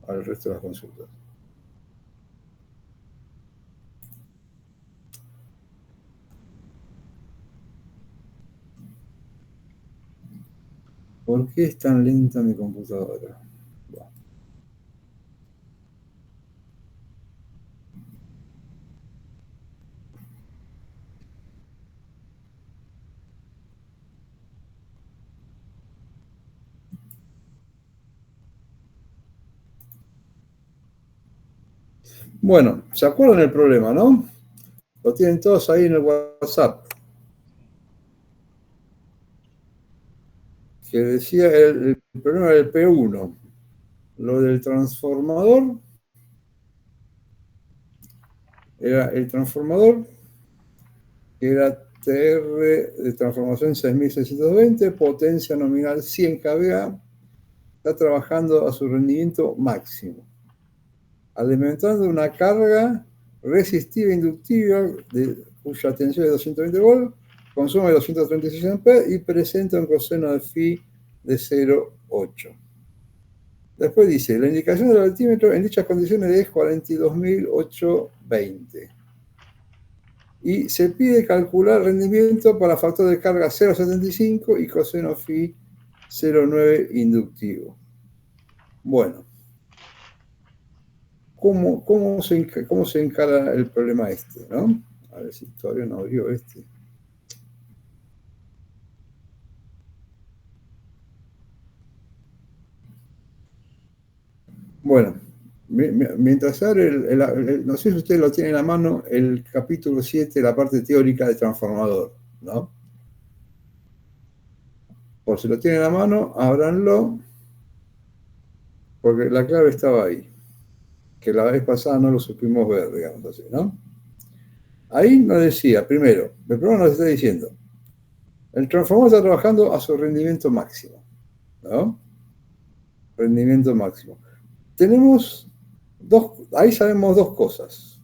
al resto de las consultas. ¿Por qué es tan lenta mi computadora? Bueno, ¿se acuerdan el problema, no? Lo tienen todos ahí en el WhatsApp. Que decía el problema del P1. Lo del transformador. Era el transformador, que era TR de transformación 6620, potencia nominal 100 kVA. Está trabajando a su rendimiento máximo, alimentando una carga resistiva inductiva cuya tensión es 220 volts, consume 236 amperes y presenta un coseno de phi de 0,8. Después dice, la indicación del altímetro en dichas condiciones es 42.820. Y se pide calcular rendimiento para factor de carga 0,75 y coseno phi 0,9 inductivo. Bueno, ¿cómo se encara el problema este, no? A ver si todavía no abrió este. Bueno, mientras abre, no sé si ustedes lo tienen en la mano, el capítulo 7, la parte teórica de transformador, ¿no? Por si lo tienen en la mano, ábranlo, porque la clave estaba ahí, que la vez pasada no lo supimos ver, digamos así, ¿no? Ahí nos decía, primero, el programa nos está diciendo, el transformador está trabajando a su rendimiento máximo, ¿no? Rendimiento máximo. Tenemos ahí sabemos dos cosas.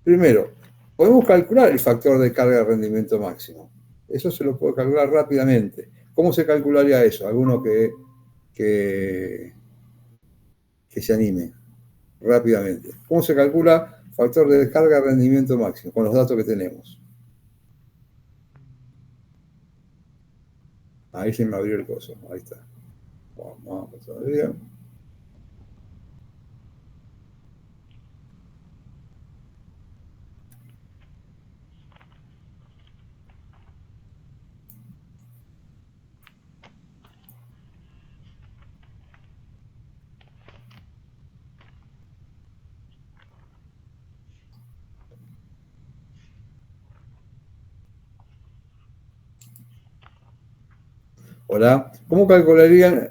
Primero, podemos calcular el factor de carga de rendimiento máximo. Eso se lo puede calcular rápidamente. ¿Cómo se calcularía eso? Alguno que, que se anime rápidamente. ¿Cómo se calcula factor de carga de rendimiento máximo con los datos que tenemos? Ahí se me abrió el coso. Ahí está. Vamos todavía. Hola. ¿Cómo calcularían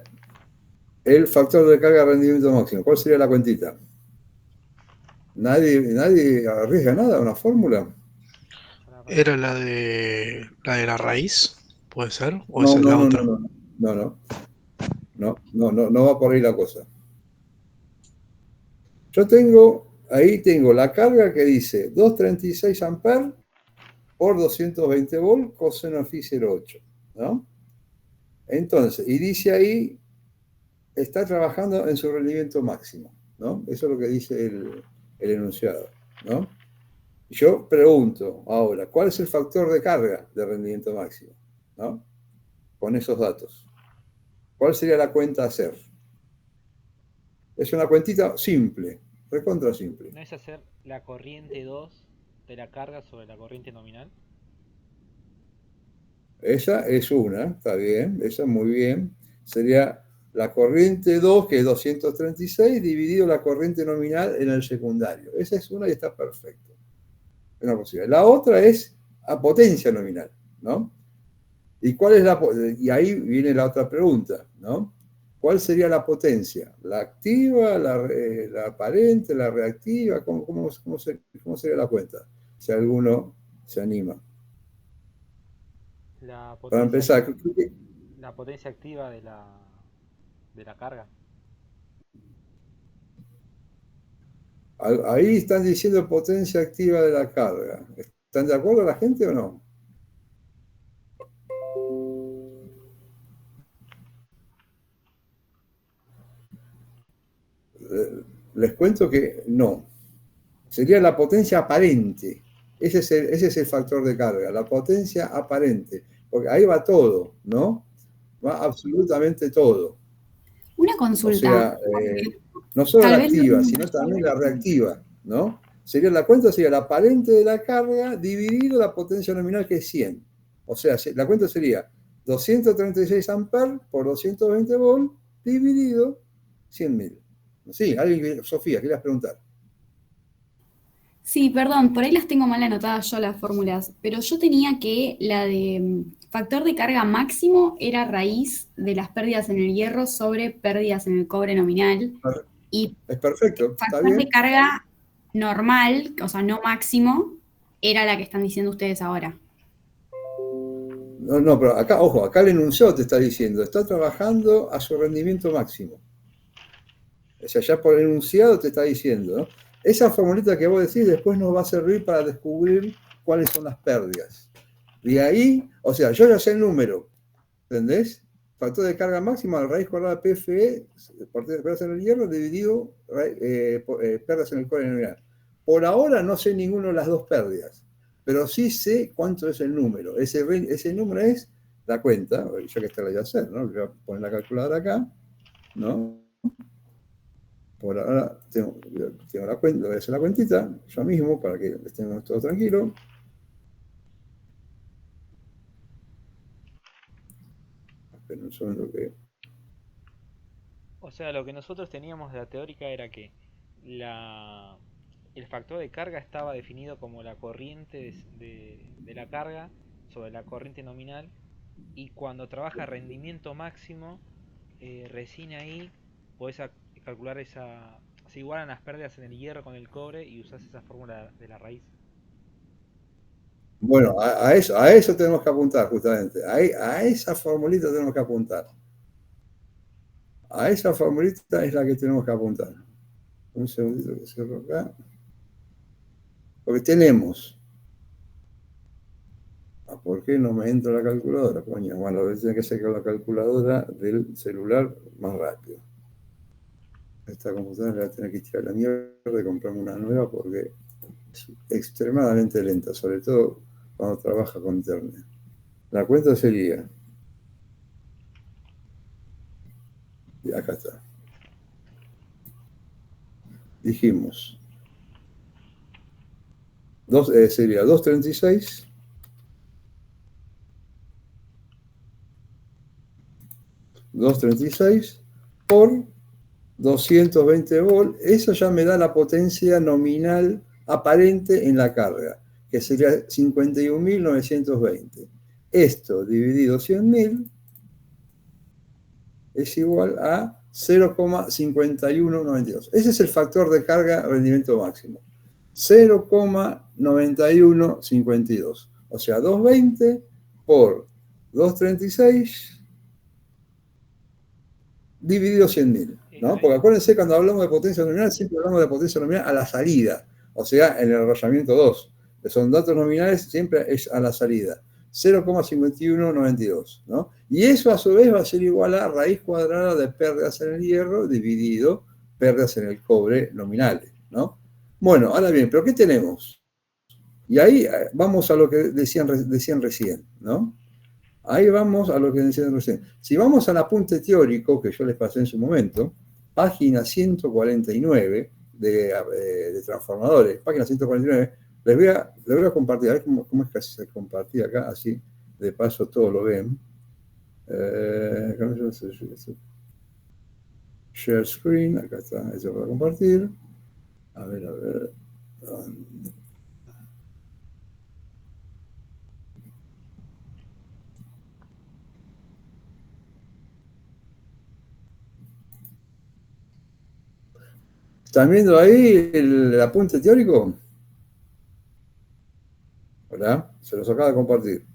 el factor de carga de rendimiento máximo? ¿Cuál sería la cuentita? Nadie arriesga nada, una fórmula. ¿Era la de la raíz? ¿Puede ser? ¿O No, esa es no, la no, no, otra? no, no, no, no va por ahí la cosa. Yo tengo la carga que dice 236 amperes por 220 volts, coseno phi 0,8, ¿no? Entonces, y dice ahí, está trabajando en su rendimiento máximo, ¿no? Eso es lo que dice el enunciado, ¿no? Yo pregunto ahora, ¿cuál es el factor de carga de rendimiento máximo? ¿No? Con esos datos. ¿Cuál sería la cuenta a hacer? Es una cuentita simple, recontra simple. ¿No es hacer la corriente 2 de la carga sobre la corriente nominal? Esa es una, está bien, esa muy bien. Sería la corriente 2, que es 236, dividido la corriente nominal en el secundario. Esa es una y está perfecto. Es una posibilidad. La otra es a potencia nominal, ¿no? ¿Y cuál es y ahí viene la otra pregunta, ¿no? ¿Cuál sería la potencia? ¿La activa, la aparente, la reactiva? ¿Cómo sería la cuenta? Si alguno se anima. La Para potencia, empezar, la potencia activa de la carga. ahí están diciendo potencia activa de la carga. ¿Están de acuerdo la gente o no? les cuento que no. Sería la potencia aparente. Ese es el factor de carga, la potencia aparente. Porque ahí va todo, ¿no? Va absolutamente todo. Una O consulta. sea, no solo Tal la vez activa, no- sino también la reactiva, ¿no? La cuenta sería la aparente de la carga dividido la potencia nominal, que es 100. O sea, la cuenta sería 236 amperes por 220 volt dividido 100.000. Sí, Sofía, querías preguntar. Sí, perdón, por ahí las tengo mal anotadas yo las fórmulas, pero yo tenía que la de factor de carga máximo era raíz de las pérdidas en el hierro sobre pérdidas en el cobre nominal y Es perfecto, está factor de bien. carga normal, o sea, no máximo, era la que están diciendo ustedes ahora. No, pero acá, ojo, acá el enunciado te está diciendo, está trabajando a su rendimiento máximo. O sea, ya por el enunciado te está diciendo, ¿no? Esa formulita que vos decís después nos va a servir para descubrir cuáles son las pérdidas. De ahí, o sea, yo ya sé el número, ¿entendés? Factor de carga máxima, raíz cuadrada PFE, por pérdidas en el hierro, dividido pérdidas en el cobre nominal. Por ahora no sé ninguna de las dos pérdidas, pero sí sé cuánto es el número. Ese número es la cuenta, ya que esta la voy a hacer, ¿no? Voy a poner la calculadora acá, ¿no? Por ahora tengo la cuenta, voy a hacer la cuentita yo mismo para que estemos todos tranquilos. Esperen un segundo que... O sea, lo que nosotros teníamos de la teórica era que el factor de carga estaba definido como la corriente de la carga sobre la corriente nominal, y cuando trabaja rendimiento máximo, recién ahí podés calcular se igualan las pérdidas en el hierro con el cobre y usás esa fórmula de la raíz. Bueno, a eso tenemos que apuntar justamente. A esa formulita tenemos que apuntar. A esa formulita es la que tenemos que apuntar. Un segundito que cierro acá. Porque tenemos... ¿Por qué no me entra la calculadora? Coño, bueno, voy a tener que sacar la calculadora del celular más rápido. Esta computadora la voy a tener que tirar a la mierda y comprarme una nueva porque es extremadamente lenta, sobre todo cuando trabaja con internet. La cuenta sería... Y acá está. Dijimos... sería 236 por 220 volt. Eso ya me da la potencia nominal aparente en la carga, que sería 51.920. Esto dividido 100.000 es igual a 0,5192. Ese es el factor de carga rendimiento máximo. 0,9152. O sea, 220 por 236 dividido 100.000, ¿no? Porque acuérdense, cuando hablamos de potencia nominal, siempre hablamos de potencia nominal a la salida, o sea, en el enrollamiento 2, que son datos nominales, siempre es a la salida, 0,5192, ¿no? Y eso a su vez va a ser igual a raíz cuadrada de pérdidas en el hierro dividido pérdidas en el cobre nominales, ¿no? Bueno, ahora bien, ¿pero qué tenemos? Y ahí vamos a lo que decían recién, ¿no? Ahí vamos a lo que decían recién. Si vamos al apunte teórico que yo les pasé en su momento, página 149 de transformadores, página 149, les voy a compartir, a ver cómo es que se compartía acá, así de paso todos lo ven. Share screen, acá está, eso para compartir. A ver. ¿Están viendo ahí el apunte teórico? Hola, se los acaba de compartir.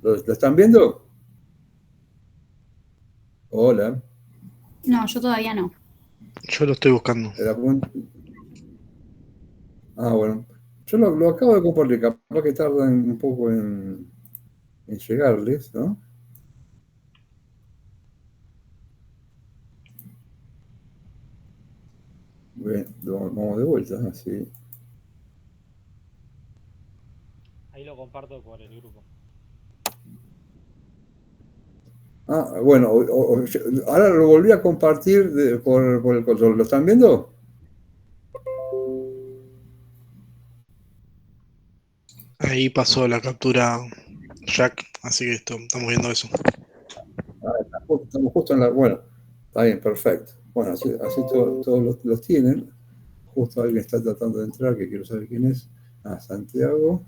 ¿Lo están viendo? Hola. No, yo todavía no. Yo lo estoy buscando. El apunte. Bueno. Yo lo acabo de compartir, capaz que tardan un poco en llegarles, ¿no? Bien, vamos de vuelta, así. Ahí lo comparto por el grupo. Bueno, ahora lo volví a compartir por el control. ¿Lo están viendo? Ahí pasó la captura Jack, así que estamos viendo eso. Estamos justo en la... Bueno, está bien, perfecto. Bueno, así todos los tienen. Justo alguien está tratando de entrar, que quiero saber quién es. Santiago.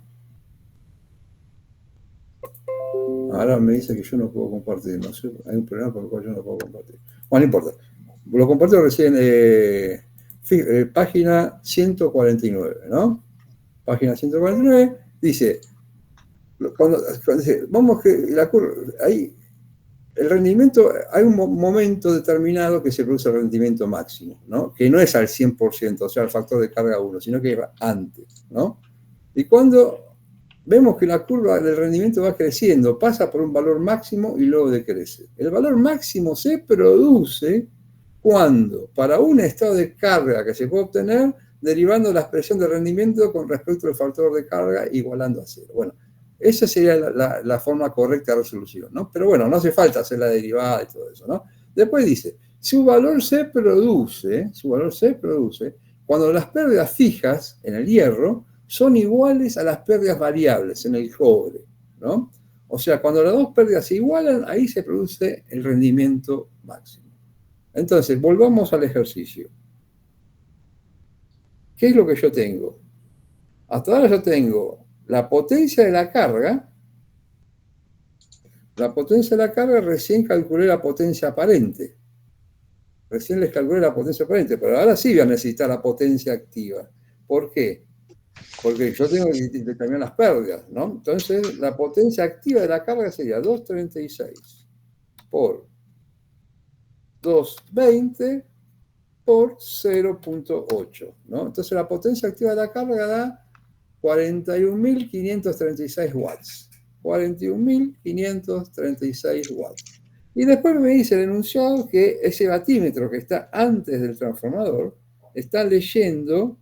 Ahora me dice que yo no puedo compartir. No sé, hay un problema por el cual yo no puedo compartir. Bueno, no importa. Lo comparto recién. Página 149, ¿no? Página 149 dice, cuando dice, vamos que la curva, ahí el rendimiento, hay un momento determinado que se produce el rendimiento máximo, ¿no? Que no es al 100%, o sea, el factor de carga 1, sino que va antes, ¿no? Y cuando vemos que la curva del rendimiento va creciendo, pasa por un valor máximo y luego decrece. El valor máximo se produce cuando, para un estado de carga que se puede obtener, derivando la expresión de rendimiento con respecto al factor de carga igualando a cero. Bueno, esa sería la forma correcta de resolución, ¿no? Pero bueno, no hace falta hacer la derivada y todo eso, ¿no? Después dice, su valor se produce cuando las pérdidas fijas en el hierro son iguales a las pérdidas variables en el cobre, ¿no? O sea, cuando las dos pérdidas se igualan, ahí se produce el rendimiento máximo. Entonces, volvamos al ejercicio. ¿Qué es lo que yo tengo? Hasta ahora yo tengo la potencia de la carga. La potencia de la carga, recién calculé la potencia aparente. Recién les calculé la potencia aparente, pero ahora sí voy a necesitar la potencia activa. ¿Por qué? Porque yo tengo que determinar las pérdidas, ¿no? Entonces, la potencia activa de la carga sería 236 por 220 por 0.8, ¿no? Entonces, la potencia activa de la carga da 41.536 watts. 41.536 watts. Y después me dice el enunciado que ese batímetro que está antes del transformador está leyendo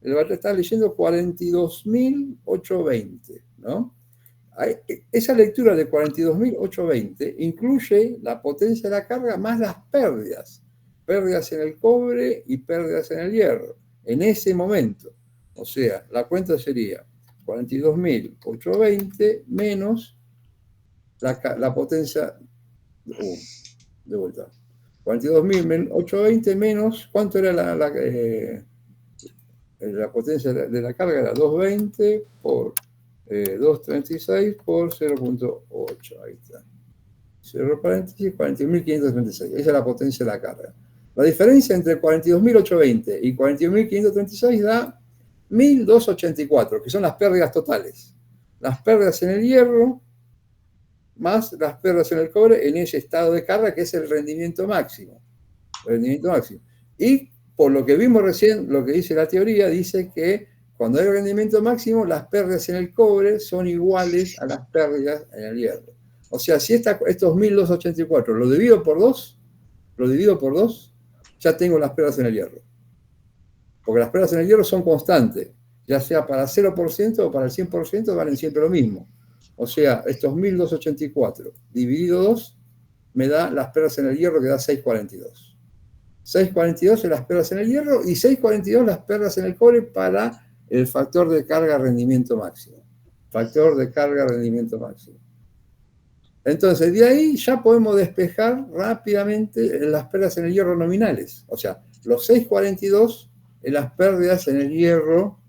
42.820, ¿no? Esa lectura de 42.820 incluye la potencia de la carga más las pérdidas en el cobre y pérdidas en el hierro, en ese momento. O sea, la cuenta sería 42.820 menos la potencia, de vuelta, 42.820 menos, ¿cuánto era la potencia de la carga? Era 220 por 236 por 0.8, ahí está. 0 paréntesis, 41.536, esa es la potencia de la carga. La diferencia entre 42.820 y 41.536 da 1.284, que son las pérdidas totales. Las pérdidas en el hierro más las pérdidas en el cobre en ese estado de carga que es el rendimiento máximo. Y por lo que vimos recién, lo que dice la teoría, dice que cuando hay rendimiento máximo, las pérdidas en el cobre son iguales a las pérdidas en el hierro. O sea, si estos 1.284 lo divido por 2, ya tengo las pérdidas en el hierro. Porque las pérdidas en el hierro son constantes, ya sea para 0% o para el 100%, valen siempre lo mismo. O sea, estos 1.284 dividido 2 me da las pérdidas en el hierro, que da 642. 642 son las pérdidas en el hierro y 642 las pérdidas en el cobre para el factor de carga rendimiento máximo. Factor de carga rendimiento máximo. Entonces, de ahí ya podemos despejar rápidamente las pérdidas en el hierro nominales. O sea, los 642 en las pérdidas en el hierro,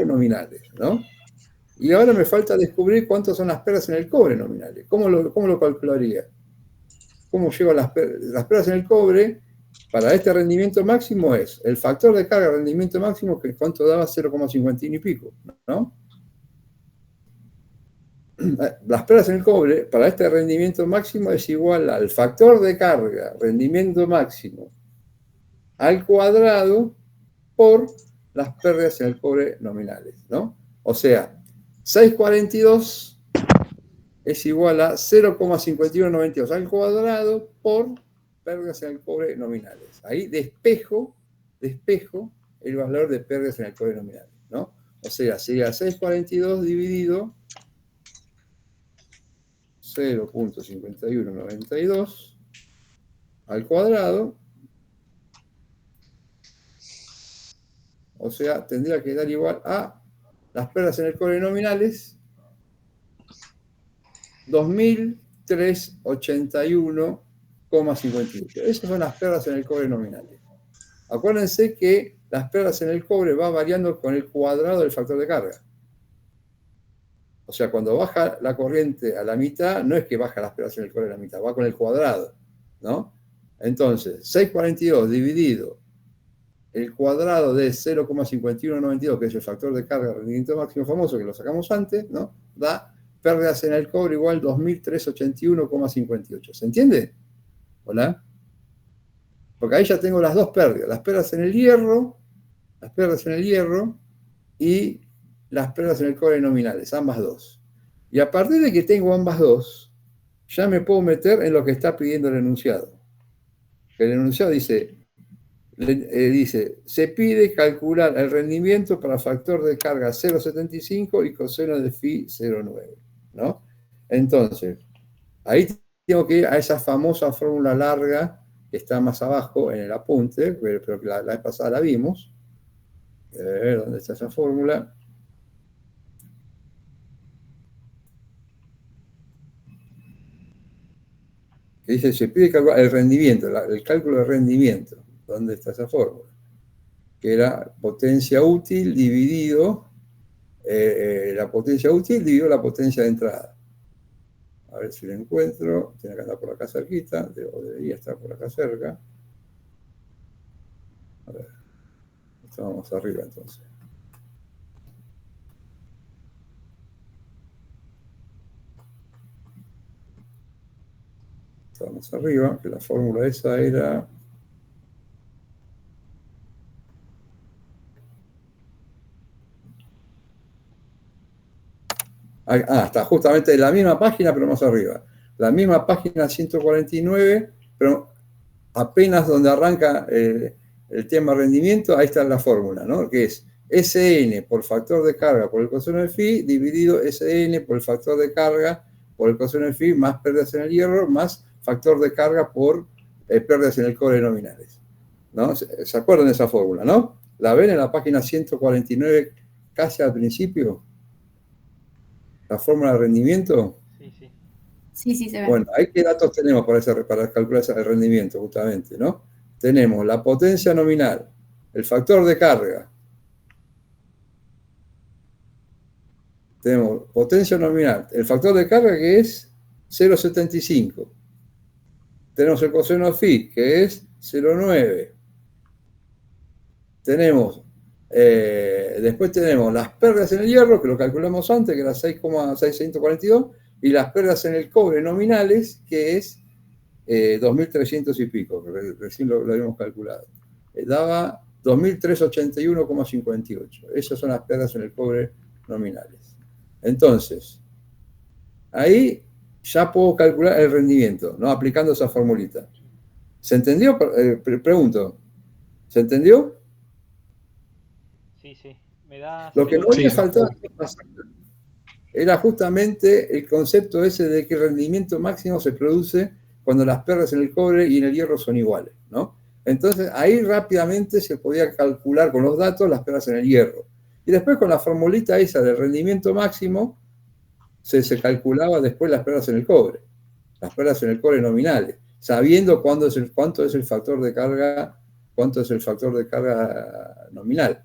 nominales, ¿no? Y ahora me falta descubrir cuántas son las pérdidas en el cobre nominales. ¿Cómo lo calcularía? ¿Cómo llego a las pérdidas en el cobre? Para este rendimiento máximo es el factor de carga rendimiento máximo, que cuánto daba 0,51 y pico, ¿no? Las pérdidas en el cobre para este rendimiento máximo es igual al factor de carga rendimiento máximo al cuadrado por las pérdidas en el cobre nominales, ¿no? O sea, 642 es igual a 0,5192 al cuadrado por pérdidas en el cobre nominales. Ahí despejo el valor de pérdidas en el cobre nominales, ¿no? O sea, sería 642 dividido 0.5192 al cuadrado. O sea, tendría que dar igual a las pérdidas en el cobre nominales 2.381,58. Esas son las pérdidas en el cobre nominales. Acuérdense que las pérdidas en el cobre va variando con el cuadrado del factor de carga. O sea, cuando baja la corriente a la mitad, no es que baja las pérdidas en el cobre a la mitad, va con el cuadrado, ¿no? Entonces, 642 dividido el cuadrado de 0,5192, que es el factor de carga de rendimiento máximo famoso, que lo sacamos antes, ¿no? Da pérdidas en el cobre igual 2.381,58. ¿Se entiende? ¿Hola? Porque ahí ya tengo las dos pérdidas, las pérdidas en el hierro y las pérdidas en el cobre nominales, ambas dos. Y a partir de que tengo ambas dos, ya me puedo meter en lo que está pidiendo el enunciado. El enunciado dice, se pide calcular el rendimiento para factor de carga 0,75 y coseno de phi 0,9, ¿no? Entonces, ahí tengo que ir a esa famosa fórmula larga que está más abajo en el apunte, pero que la vez pasada la vimos. ¿Dónde está esa fórmula? Que dice, se pide calcular el rendimiento, el cálculo de rendimiento. ¿Dónde está esa fórmula? Que era potencia útil dividido, la potencia útil dividido la potencia de entrada. A ver si lo encuentro. Tiene que andar por acá cerquita, o debería estar por acá cerca. A ver, estábamos arriba entonces. Estábamos arriba, que la fórmula esa era... está justamente en la misma página, pero más arriba. La misma página 149, pero apenas donde arranca el tema rendimiento, ahí está la fórmula, ¿no? Que es SN por factor de carga por el coseno de phi dividido SN por el factor de carga por el coseno de phi más pérdidas en el hierro más factor de carga por pérdidas en el cobre nominales, ¿no? ¿Se acuerdan de esa fórmula, no? ¿La ven en la página 149 casi al principio? ¿La fórmula de rendimiento? Sí. Sí, se ve. Bueno, ahí qué datos tenemos para calcular el rendimiento, justamente, ¿no? Tenemos la potencia nominal, el factor de carga. Tenemos potencia nominal, el factor de carga que es 0,75. Tenemos el coseno de phi, que es 0,9. Después tenemos las pérdidas en el hierro, que lo calculamos antes, que era 6,642, y las pérdidas en el cobre nominales, que es 2.300 y pico, que recién lo habíamos calculado. Daba 2.381,58. Esas son las pérdidas en el cobre nominales. Entonces, ahí ya puedo calcular el rendimiento, ¿no? Aplicando esa formulita. ¿Se entendió? Pregunto. ¿Se entendió? Sí. Me da... Lo que no me faltaba era justamente el concepto ese de que el rendimiento máximo se produce cuando las pérdidas en el cobre y en el hierro son iguales, ¿no? Entonces, ahí rápidamente se podía calcular con los datos las pérdidas en el hierro. Y después con la formulita esa del rendimiento máximo, se calculaba después las pérdidas en el cobre. Las pérdidas en el cobre nominales, sabiendo cuánto es el factor de carga nominal.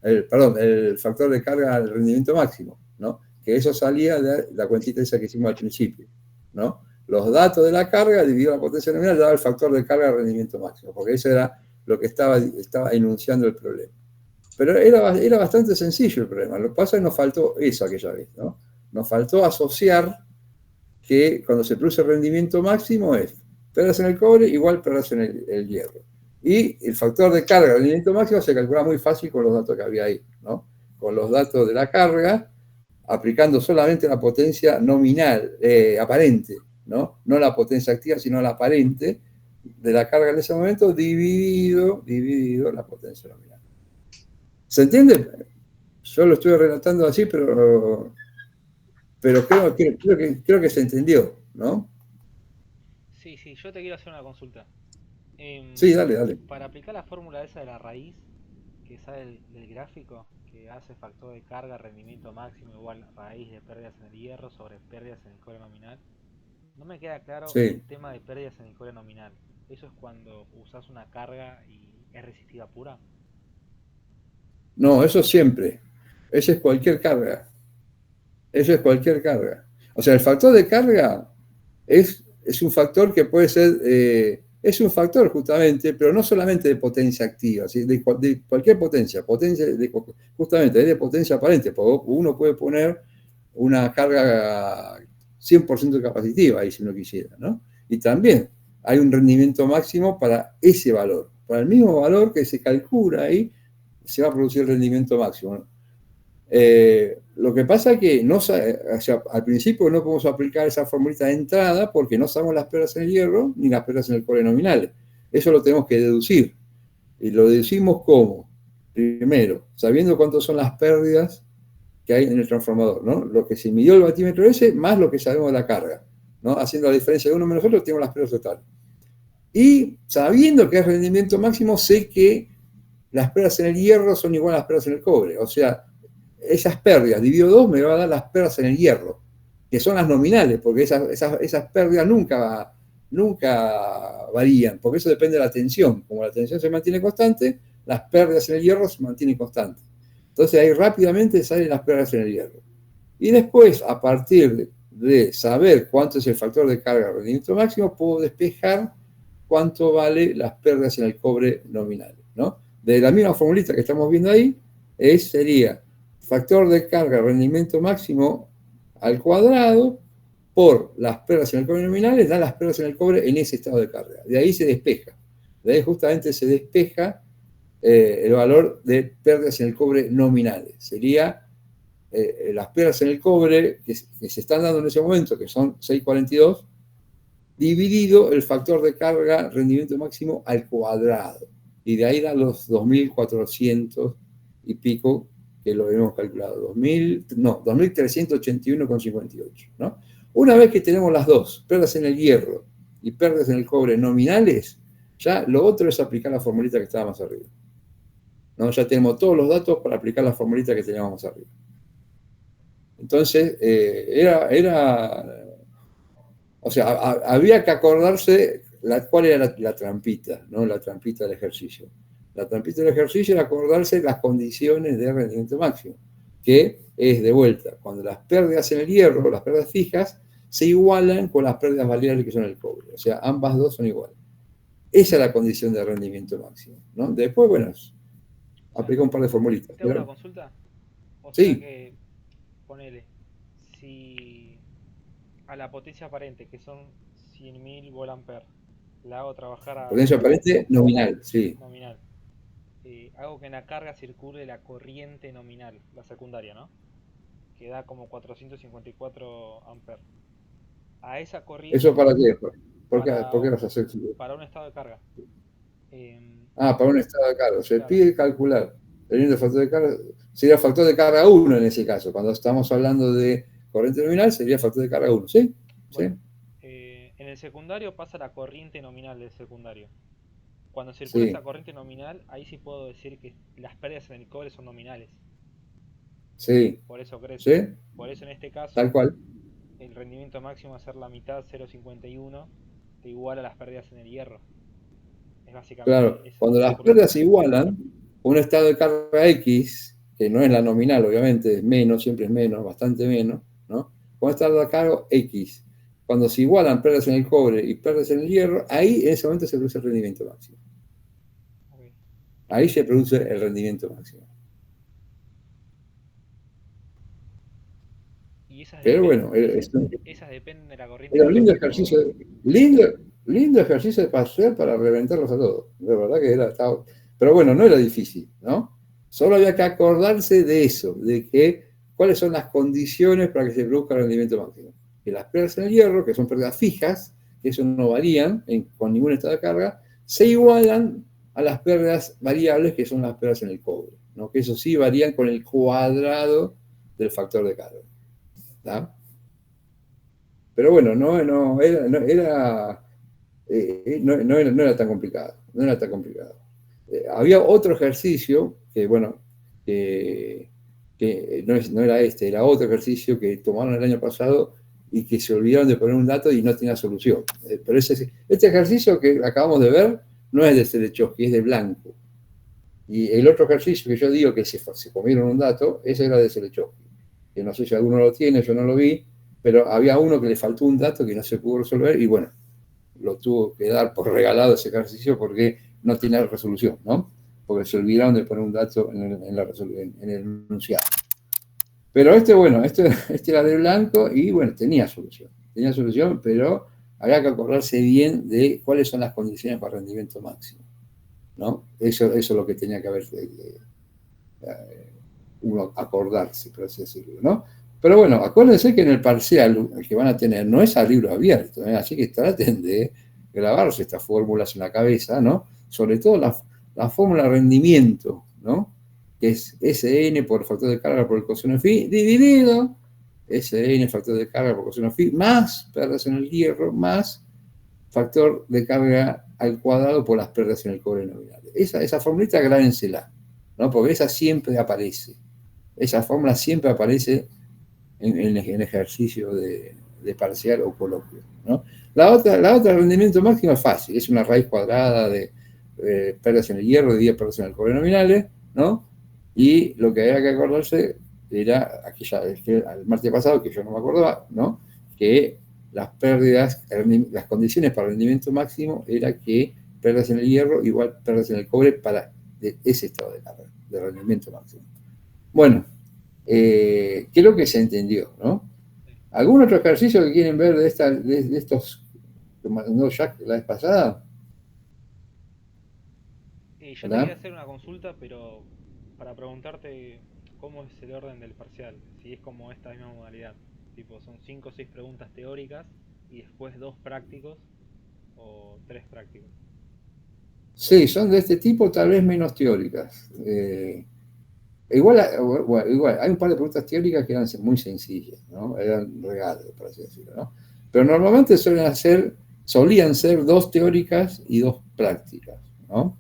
El factor de carga del rendimiento máximo, ¿no? Que eso salía de la cuentita esa que hicimos al principio, ¿no? Los datos de la carga dividido la potencia nominal daba el factor de carga del rendimiento máximo, porque eso era lo que estaba enunciando el problema. Pero era bastante sencillo el problema. Lo que pasa es que nos faltó eso aquella vez, ¿no? Nos faltó asociar que cuando se produce rendimiento máximo es pérdidas en el cobre igual pérdidas en el hierro. Y el factor de carga del rendimiento máximo se calcula muy fácil con los datos que había ahí, ¿no? Con los datos de la carga, aplicando solamente la potencia nominal, aparente, ¿no? No la potencia activa, sino la aparente, de la carga en ese momento dividido la potencia nominal. ¿Se entiende? Yo lo estoy relatando así, pero creo que se entendió, ¿no? Sí, yo te quiero hacer una consulta. Sí, dale. Para aplicar la fórmula esa de la raíz, que sale del gráfico, que hace factor de carga, rendimiento máximo igual raíz de pérdidas en el hierro sobre pérdidas en el cobre nominal, no me queda claro Sí. el tema de pérdidas en el cobre nominal. ¿Eso es cuando usas una carga y es resistiva pura? No, eso siempre. Eso es cualquier carga. O sea, el factor de carga es un factor que puede ser, es un factor justamente, pero no solamente de potencia activa, ¿sí? de cualquier potencia justamente de potencia aparente, porque uno puede poner una carga 100% capacitiva ahí si uno quisiera, ¿no? Y también hay un rendimiento máximo para ese valor, para el mismo valor que se calcula ahí, se va a producir el rendimiento máximo, ¿no? Lo que pasa es que no, o sea, al principio no podemos aplicar esa formulita de entrada porque no sabemos las pérdidas en el hierro ni las pérdidas en el cobre nominales. Eso lo tenemos que deducir. Y lo deducimos ¿cómo? Primero, sabiendo cuántas son las pérdidas que hay en el transformador, ¿no? Lo que se midió el batímetro ese más lo que sabemos de la carga, ¿no? Haciendo la diferencia de uno menos otro, tenemos las pérdidas totales. Y sabiendo que es rendimiento máximo, sé que las pérdidas en el hierro son iguales a las pérdidas en el cobre. O sea, esas pérdidas dividido 2 me va a dar las pérdidas en el hierro, que son las nominales, porque esas pérdidas nunca varían, porque eso depende de la tensión. Como la tensión se mantiene constante, las pérdidas en el hierro se mantienen constantes. Entonces ahí rápidamente salen las pérdidas en el hierro. Y después, a partir de saber cuánto es el factor de carga rendimiento máximo, puedo despejar cuánto vale las pérdidas en el cobre nominales, ¿no? De la misma formulita que estamos viendo ahí, sería factor de carga rendimiento máximo al cuadrado por las pérdidas en el cobre nominales, da las pérdidas en el cobre en ese estado de carga. De ahí se despeja. De ahí justamente se despeja el valor de pérdidas en el cobre nominales. Sería las pérdidas en el cobre que se están dando en ese momento, que son 6,42, dividido el factor de carga rendimiento máximo al cuadrado. Y de ahí da los 2.400 y pico que lo hemos calculado, 2.381,58, ¿no? Una vez que tenemos las dos, pérdidas en el hierro y pérdidas en el cobre nominales, ya lo otro es aplicar la formulita que estaba más arriba, ¿no? Ya tenemos todos los datos para aplicar la formulita que teníamos más arriba. Entonces, o sea, había que acordarse cuál era la trampita, ¿no? La trampita del ejercicio. La trampita del ejercicio era acordarse las condiciones de rendimiento máximo, que es de vuelta, cuando las pérdidas en el hierro, las pérdidas fijas, se igualan con las pérdidas variables que son el cobre. O sea, ambas dos son iguales. Esa es la condición de rendimiento máximo, ¿no? Después, bueno, aplica un par de formulitas. ¿Tengo una consulta? O sí. sea que, ponele, si a la potencia aparente, que son 100.000 volt-ampere, la hago trabajar a... Potencia aparente nominal, sí. Nominal. Hago que en la carga circule la corriente nominal, la secundaria, ¿no? Que da como 454 amperes. A esa corriente... ¿Eso para qué? ¿Por qué vas a hacer? Para un estado de carga. Para un estado de carga. Se pide calcular. El factor de carga sería factor de carga 1 en ese caso. Cuando estamos hablando de corriente nominal, sería factor de carga 1, ¿sí? Bueno, ¿sí? En el secundario pasa la corriente nominal del secundario. Cuando circula esa corriente nominal, ahí sí puedo decir que las pérdidas en el cobre son nominales. Sí. Por eso crece. ¿Sí? Por eso en este caso, tal cual, el rendimiento máximo va a ser la mitad, 0,51, que iguala las pérdidas en el hierro. Es básicamente claro, cuando las pérdidas se igualan, un estado de carga X, que no es la nominal, obviamente, es menos, siempre es menos, bastante menos, ¿no? Con estado de carga X, cuando se igualan pérdidas en el cobre y pérdidas en el hierro, ahí en ese momento se produce el rendimiento máximo. Ahí se produce el rendimiento máximo. Y esas pero dependen, bueno, esas dependen de la corriente. Pero lindo ejercicio para hacer para reventarlos a todos. De verdad que estaba, pero bueno, no era difícil, ¿no? Solo había que acordarse de eso, de que cuáles son las condiciones para que se produzca el rendimiento máximo. Que las pérdidas en el hierro, que son pérdidas fijas, que eso no varían con ningún estado de carga, se igualan a las pérdidas variables, que son las pérdidas en el cobre, ¿no? Que eso sí varían con el cuadrado del factor de carga. ¿Tá? Pero bueno, no era tan complicado. No era tan complicado. Había otro ejercicio que, bueno, que no era este, era otro ejercicio que tomaron el año pasado y que se olvidaron de poner un dato y no tenía solución. Pero este ejercicio que acabamos de ver no es de Selechowski, es de Blanco. Y el otro ejercicio que yo digo que se comieron un dato, ese era de Selechowski. Que no sé si alguno lo tiene, yo no lo vi, pero había uno que le faltó un dato que no se pudo resolver y bueno, lo tuvo que dar por regalado ese ejercicio porque no tenía resolución, ¿no? Porque se olvidaron de poner un dato en el enunciado. Pero bueno, este era de Blanco y bueno, tenía solución, pero había que acordarse bien de cuáles son las condiciones para rendimiento máximo, ¿no? Eso es lo que tenía que haber uno acordarse, por así decirlo, ¿no? Pero bueno, acuérdense que en el parcial el que van a tener no es a libro abierto, ¿eh? Así que traten de grabarse estas fórmulas en la cabeza, ¿no? Sobre todo la fórmula de rendimiento, ¿no? Que es Sn por factor de carga por el coseno phi dividido Sn factor de carga por coseno phi más pérdidas en el hierro más factor de carga al cuadrado por las pérdidas en el cobre nominal. Esa formulita grábensela, ¿no? Porque esa siempre aparece. Esa fórmula siempre aparece en ejercicio de parcial o coloquio, ¿no? La otra de rendimiento máximo es fácil, es una raíz cuadrada de pérdidas en el hierro de 10 pérdidas en el cobre nominales, ¿no? Y lo que había que acordarse era el martes pasado, que yo no me acordaba, ¿no? Que las pérdidas, las condiciones para rendimiento máximo era que pérdidas en el hierro igual pérdidas en el cobre para ese estado de carga, de rendimiento máximo. Bueno, creo que se entendió, ¿no? ¿Algún otro ejercicio que quieren ver de estos que mandó Jack la vez pasada? Yo te quería hacer una consulta, pero para preguntarte cómo es el orden del parcial, si es como esta misma modalidad, tipo son 5 o 6 preguntas teóricas y después 2 prácticos o 3 prácticos. Sí, son de este tipo, tal vez menos teóricas. Igual, hay un par de preguntas teóricas que eran muy sencillas, ¿no? Eran regalos, por así decirlo, ¿no? Pero normalmente solían ser 2 teóricas y 2 prácticas, ¿no?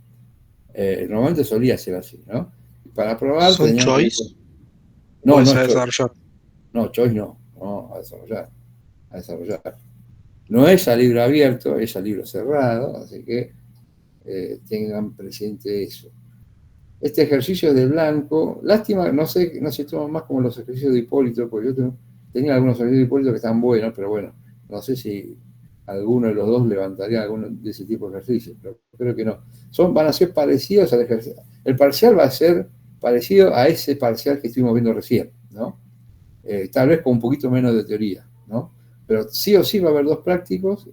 Normalmente solía ser así, ¿no? Para probar... ¿Son choice? No, no es desarrollar. No, choice no, a desarrollar. No es a libro abierto, es a libro cerrado, así que tengan presente eso. Este ejercicio de Blanco, lástima, no se toma más como los ejercicios de Hipólito, porque yo tenía algunos ejercicios de Hipólito que están buenos, pero bueno, no sé si alguno de los dos levantaría alguno de ese tipo de ejercicios, pero creo que no. Van a ser parecidos al ejercicio. El parcial va a ser parecido a ese parcial que estuvimos viendo recién, ¿no? Tal vez con un poquito menos de teoría, ¿no? Pero sí o sí va a haber 2 prácticos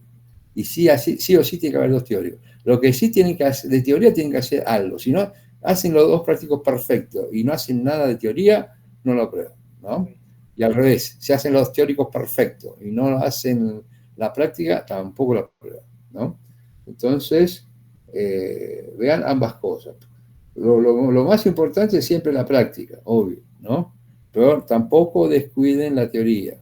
y sí o sí tiene que haber 2 teóricos. Lo que sí tienen que hacer, de teoría tienen que hacer algo, si no hacen los 2 prácticos perfectos y no hacen nada de teoría, no lo aprueban, ¿no? Y al revés, si hacen los teóricos perfectos y no hacen la práctica, tampoco lo aprueban, ¿no? Entonces, vean ambas cosas. Lo más importante es siempre la práctica, obvio, ¿no? Pero tampoco descuiden la teoría,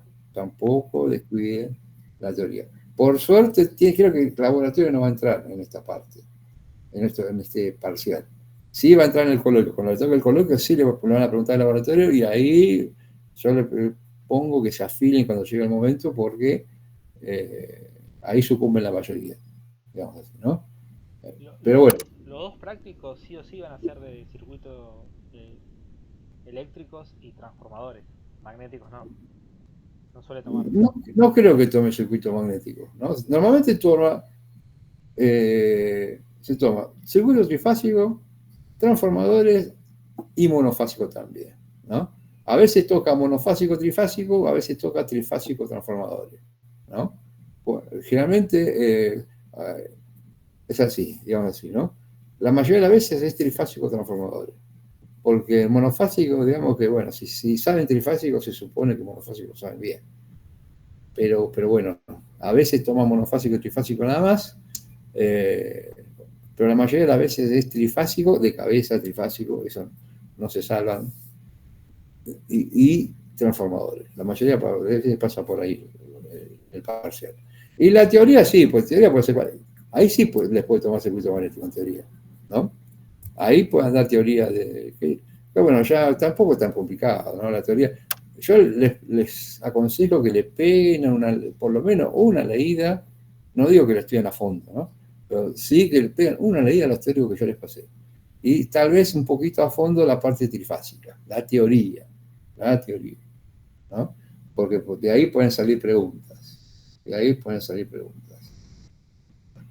Por suerte, creo que el laboratorio no va a entrar en esta parte, en este parcial. Sí va a entrar en el coloquio. Cuando le toque el coloquio, sí le van a preguntar al laboratorio y ahí yo le pongo que se afilen cuando llegue el momento porque ahí sucumben la mayoría, digamos así, ¿no? Pero bueno. Los 2 prácticos sí o sí van a ser de circuitos eléctricos y transformadores. Magnéticos no suele tomar. No creo que tome circuito magnético, ¿no? Normalmente se toma circuito trifásico, transformadores y monofásico también, ¿no? A veces toca monofásico, trifásico, a veces toca trifásico, transformadores, ¿no? Bueno, generalmente es así, digamos así, ¿no? La mayoría de las veces es trifásico, transformadores. Porque el monofásico, digamos que, bueno, si saben trifásico, se supone que monofásicos saben bien. Pero bueno, A veces toma monofásico y trifásico nada más, pero la mayoría de las veces es trifásico, de cabeza, trifásico, eso no se salvan, y transformadores. La mayoría de veces pasa por ahí el parcial. Y la teoría sí, pues teoría puede ser, ahí sí les puede tomar circuito magnético en teoría, ¿no? Ahí pueden dar teoría que bueno, ya tampoco es tan complicado, ¿no? La teoría. Yo les aconsejo que le peguen por lo menos una leída, no digo que la estudien a fondo, ¿no? Pero sí que le peguen una leída a los teóricos que yo les pasé. Y tal vez un poquito a fondo la parte trifásica, la teoría, ¿no? Porque de ahí pueden salir preguntas.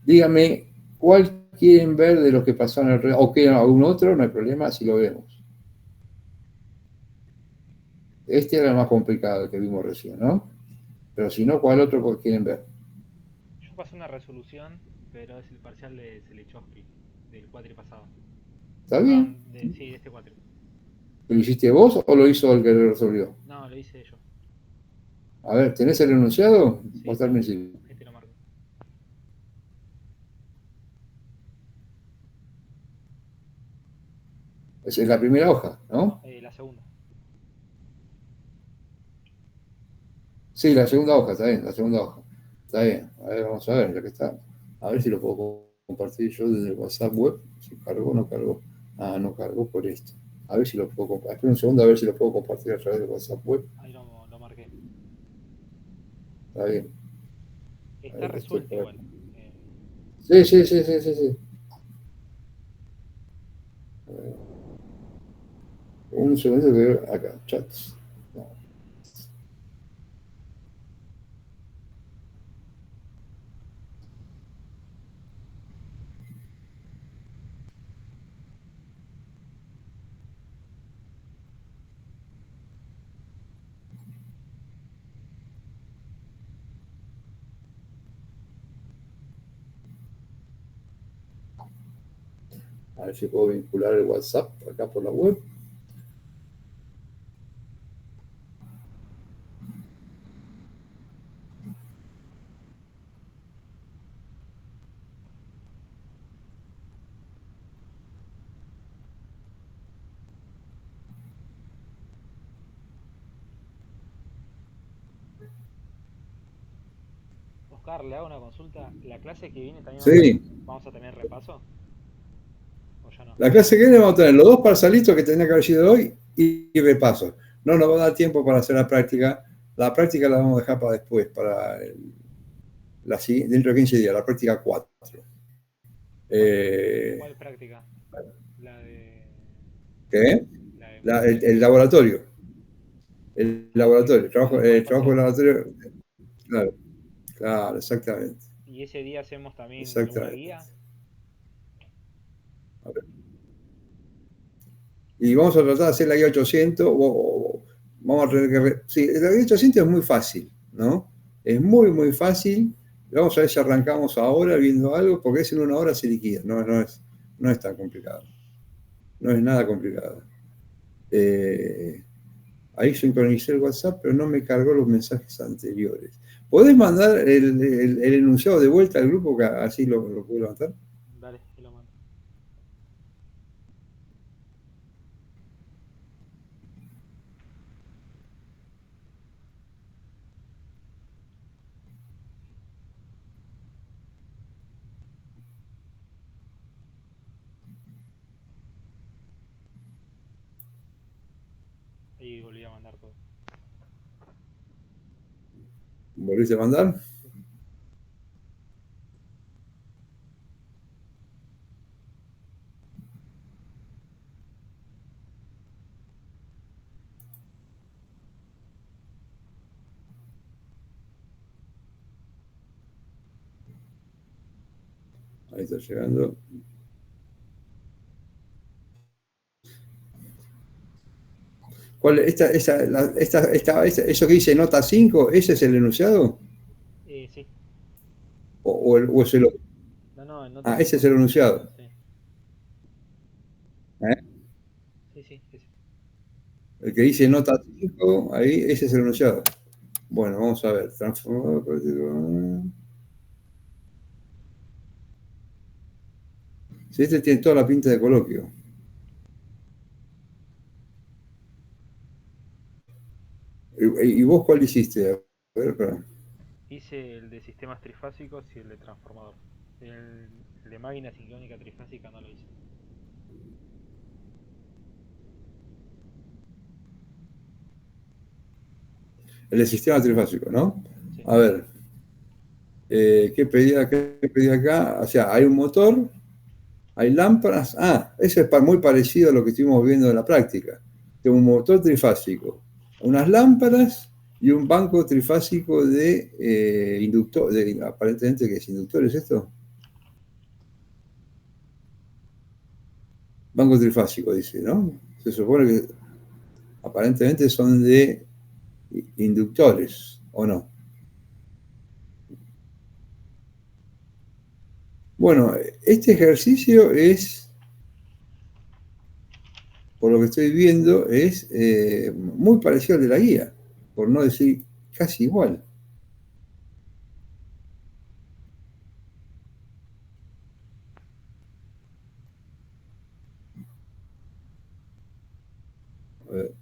Dígame, ¿cuál quieren ver de los que pasaron alrededor? O quieren algún otro, no hay problema si lo vemos. Este era el más complicado que vimos recién, ¿no? Pero si no, ¿cuál otro quieren ver? Yo pasé una resolución, pero es el parcial de Selechowski, del cuatri pasado. ¿Está bien? Sí, de este cuatri. ¿Lo hiciste vos o lo hizo el que lo resolvió? No, lo hice yo. A ver, ¿tenés el enunciado? Sí, Mostrarme si. este lo marco. Es la primera hoja, ¿no? La segunda. Sí, la segunda hoja, está bien, la segunda hoja. Está bien. A ver, vamos a ver, ya que está. A ver si lo puedo compartir yo desde el WhatsApp web. Si cargó o no cargó. Ah, no cargó por esto. A ver si lo puedo compartir. Espera un segundo a ver si lo puedo compartir a través del WhatsApp web. Ahí lo marqué. Está bien. Está resuelto igual. Sí. Un segundo que veo acá, chats. No. A ver si puedo vincular el WhatsApp acá por la web. Oscar, le hago una consulta. ¿La clase que viene también Sí. vamos a tener repaso? ¿O ya no? La clase que viene vamos a tener los dos parcialitos que tenía que haber sido hoy y repaso. No nos va a dar tiempo para hacer la práctica. La práctica la vamos a dejar para después, dentro de 15 días, la práctica 4. ¿Cuál práctica? La de... ¿Qué? La de... El laboratorio. El laboratorio, el trabajo de laboratorio. Claro, exactamente. ¿Y ese día hacemos también alguna Exactamente. guía? A ver. Y vamos a tratar de hacer la guía 800. Vamos a tener que ver. Sí, la guía 800 es muy fácil, ¿no? Es muy, muy fácil. Vamos a ver si arrancamos ahora viendo algo, porque es en una hora se liquida. No es tan complicado. No es nada complicado. Ahí sincronicé el WhatsApp, pero no me cargó los mensajes anteriores. ¿Podés mandar el enunciado de vuelta al grupo, que así lo puedo levantar? Dale, te lo mando. Ahí volví a mandar todo. ¿Volviste a mandar? Ahí está llegando. ¿Cuál, eso que dice nota 5, ese es el enunciado? Sí. ¿O es el otro? No, en nota Ese es el enunciado. Sí. Sí. Sí. El que dice nota 5, ahí, ese es el enunciado. Bueno, vamos a ver. Transformador práctico. Sí, este tiene toda la pinta de coloquio. ¿Y vos cuál hiciste? A ver, espera. Hice el de sistemas trifásicos y el de transformador. El de máquina sincrónica trifásica no lo hice. El de sistema trifásico, ¿no? Sí. A ver. ¿Qué pedí acá? ¿Qué pedí acá? O sea, hay un motor, hay lámparas. Ah, eso es muy parecido a lo que estuvimos viendo en la práctica. Tengo un motor trifásico, unas lámparas y un banco trifásico de inductor, aparentemente que es inductores esto. Banco trifásico, dice, ¿no? Se supone que aparentemente son de inductores, ¿o no? Bueno, este ejercicio es, por lo que estoy viendo, es muy parecido al de la guía, por no decir casi igual. A ver.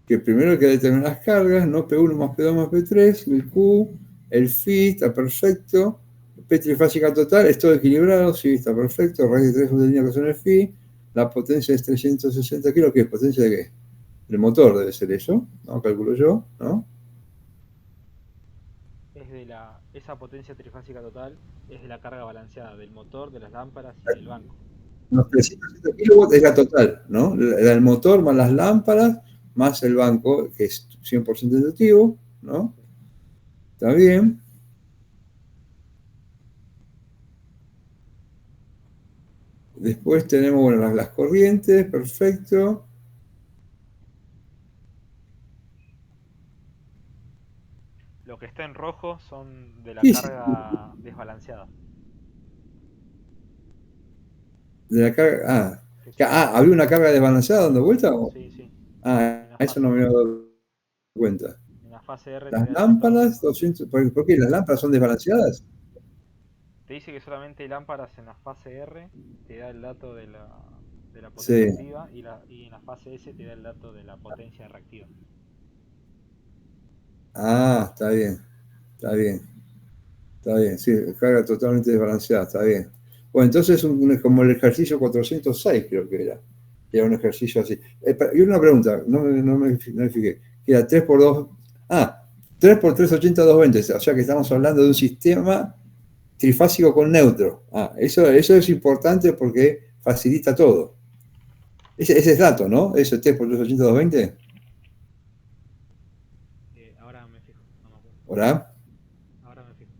Que primero hay que determinar las cargas, ¿no? P1 más P2 más P3, el Q, el phi, está perfecto. P trifásica total, es todo equilibrado, sí, está perfecto. Raíz de 3 de línea con el phi. La potencia es 360 kilos, ¿qué es? ¿Potencia de qué? El motor debe ser eso, ¿no? Calculo yo, ¿no? Esa potencia trifásica total es de la carga balanceada del motor, de las lámparas y del banco. Unos 360 kilowatts es la total, ¿no? El motor más las lámparas, más el banco, que es 100% inductivo, ¿no? Está bien. Después tenemos, bueno, las corrientes, perfecto. Lo que está en rojo son de la Sí, sí, carga desbalanceada. de la carga. Que son ¿Había una carga desbalanceada dando vuelta? sí, sí. Ah, En la eso no me había dado cuenta. fase R te Las da el dato. lámparas, 200, ¿por qué las lámparas son desbalanceadas? Te dice que solamente hay lámparas en la fase R, te da el dato de la potencia Sí. activa y en la fase S te da el dato de la potencia reactiva. Ah, está bien, está bien, está bien. Sí, carga totalmente desbalanceada, está bien. Bueno, entonces es como el ejercicio 406 creo que era. Era un ejercicio así. Y una pregunta, no me fijé. Era 3 por 2. 3 por 3, 80, 220. O sea que estamos hablando de un sistema trifásico con neutro. Eso es importante porque facilita todo. Ese es dato, ¿no? Ese 3 por 3, 80, 220. Ahora me fijo, no me acuerdo. ¿Verdad? Ahora me fijo.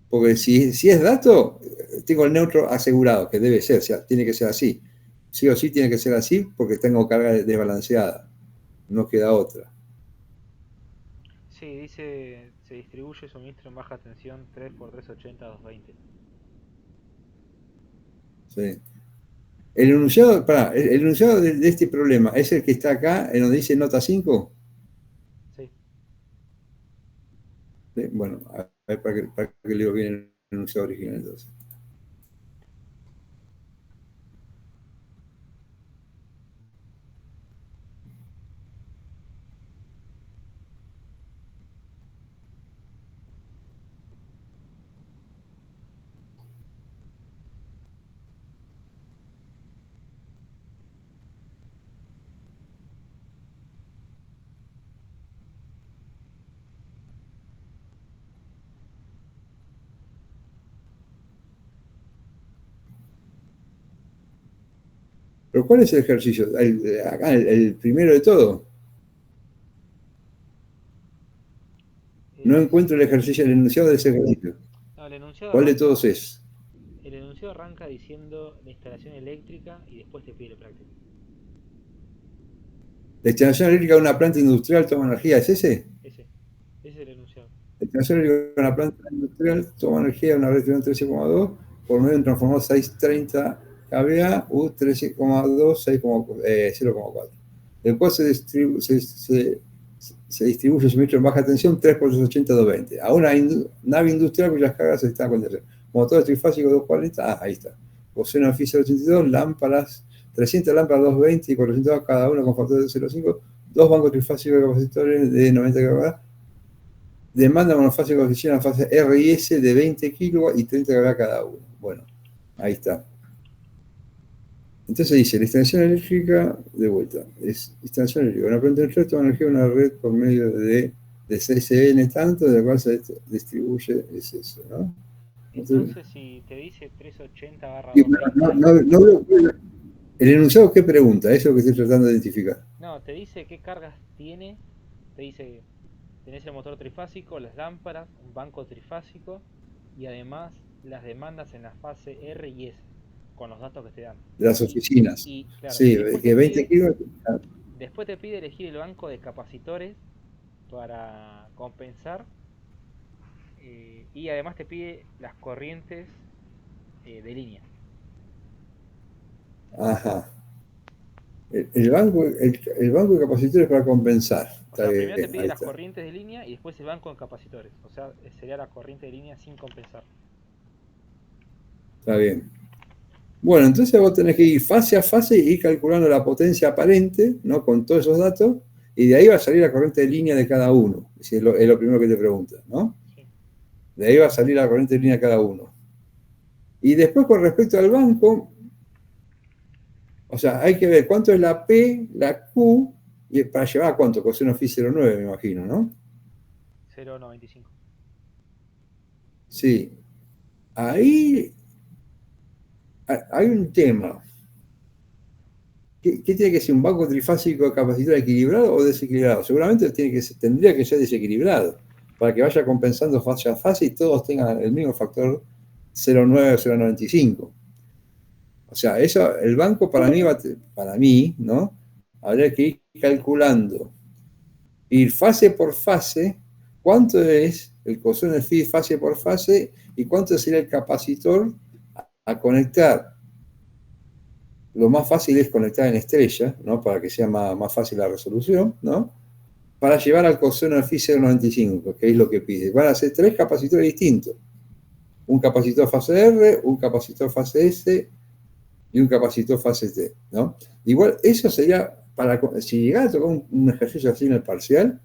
Porque si es dato, tengo el neutro asegurado, que debe ser, o sea, tiene que ser así. Sí o sí tiene que ser así porque tengo carga desbalanceada. No queda otra. Sí, dice, se distribuye suministro en baja tensión 3 por 380 220. Sí. El enunciado, el enunciado de este problema es el que está acá, en donde dice nota 5. Sí. ¿Sí? Bueno, a ver para que leo bien el enunciado original entonces. Pero ¿cuál es el ejercicio? Acá, el primero de todo. No Es, encuentro el ejercicio, el enunciado de ese ejercicio. no, el enunciado ¿Cuál de arranca, todos es? el enunciado arranca diciendo la instalación eléctrica y después te pide el práctico. La instalación eléctrica de una planta industrial toma energía, ¿es ese? Ese es el enunciado. La instalación eléctrica de una planta industrial toma energía de una red de 13,2 por medio de un transformador 630 kVA U 13,2 0,4, el cual se distribuye suministro en baja tensión 3 por 80 220 a una nave industrial cuyas cargas están con tensión. Motor trifásico 240, ahí está. Coseno phi 082, lámparas, 300 lámparas 220 y 400 cada una con factor de 0,5, dos bancos trifásicos de capacitores de 90 kVA, demanda monofásica de oficina en fase R y S de 20 kW y 30 kVA cada uno. Bueno, ahí está. Entonces dice, la instalación eléctrica, de vuelta, es instalación eléctrica, una planta eléctrica toma energía de una red por medio de CSN tanto, de la cual se distribuye, es eso, ¿no? Entonces, si te dice 380 el enunciado, ¿qué pregunta? Eso es lo que estoy tratando de identificar. No, te dice qué cargas tiene, te dice, tenés el motor trifásico, las lámparas, un banco trifásico y además las demandas en la fase R y S, con los datos que te dan. De las oficinas. Claro, sí, que 20 kilos. Después te pide elegir el banco de capacitores para compensar y además te pide las corrientes de línea. Ajá. El banco de capacitores para compensar. O sea, primero te pide las corrientes de línea y después el banco de capacitores. O sea, sería la corriente de línea sin compensar. Está bien. Bueno, entonces vos tenés que ir fase a fase y ir calculando la potencia aparente, ¿no? Con todos esos datos, y de ahí va a salir la corriente de línea de cada uno. Es lo primero que te pregunta, ¿no? Sí. De ahí va a salir la corriente de línea de cada uno. Y después, con respecto al banco, o sea, hay que ver cuánto es la P, la Q, y para llevar a cuánto, coseno phi 0,9, me imagino, ¿no? 0,95. Sí. Ahí hay un tema. ¿Qué tiene que ser un banco trifásico de capacitor equilibrado o desequilibrado? Seguramente tendría que ser desequilibrado para que vaya compensando fase a fase y todos tengan el mismo factor 0,9 o 0,95. O sea, eso, el banco para mí, ¿no? Habría que ir calculando, ir fase por fase, cuánto es el coseno de phi fase por fase y cuánto sería el capacitor a conectar. Lo más fácil es conectar en estrella, ¿no? Para que sea más fácil la resolución, ¿no? Para llevar al coseno de phi 0,95, que es lo que pide. Van a ser 3 capacitores distintos. Un capacitor fase R, un capacitor fase S y un capacitor fase T, ¿no? Igual, eso sería, si llegara a tocar un ejercicio así en el parcial,